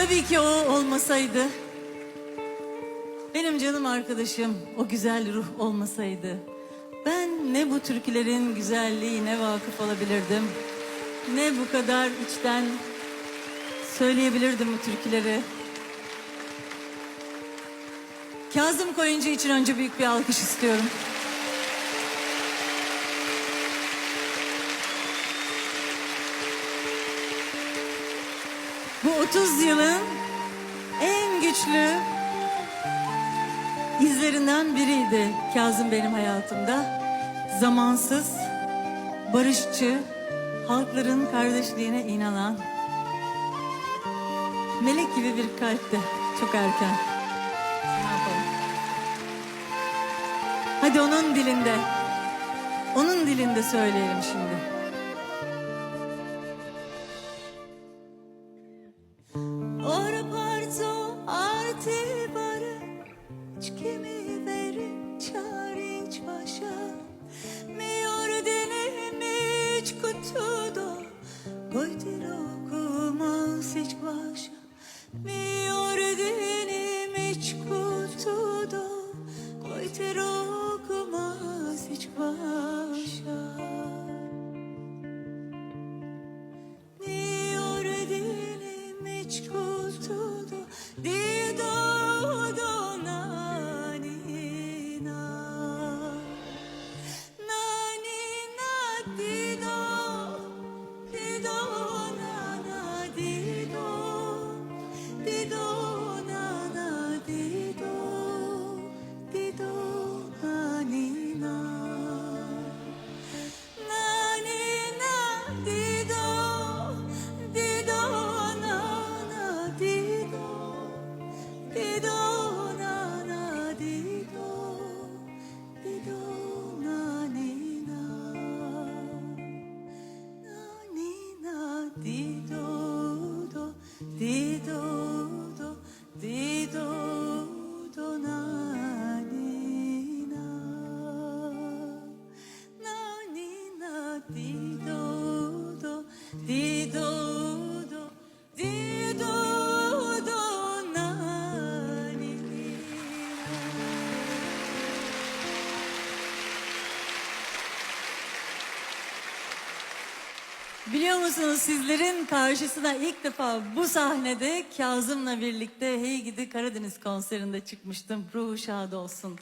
Tabii ki o olmasaydı, benim canım arkadaşım, o güzel ruh olmasaydı, ben ne bu türkülerin güzelliğine vakıf olabilirdim, ne bu kadar içten söyleyebilirdim bu türküleri. Kazım Koyuncu için önce büyük bir alkış istiyorum. Bu 30 yılın en güçlü izlerinden biriydi Kazım benim hayatımda. Zamansız, barışçı, halkların kardeşliğine inanan, melek gibi bir kalpti. Çok erken. Ne yapalım? Hadi onun dilinde söyleyelim şimdi. Ora parto arte bare kimi verin çariç başa mi ordine mi kutudo goytiro kumaz hiç başa mi ordine mi kutudo goytiro kumaz hiç başa. Biliyor musunuz, sizlerin karşısına ilk defa bu sahnede Kazım'la birlikte Hey Gidi Karadeniz konserinde çıkmıştım. Ruhu şad olsun.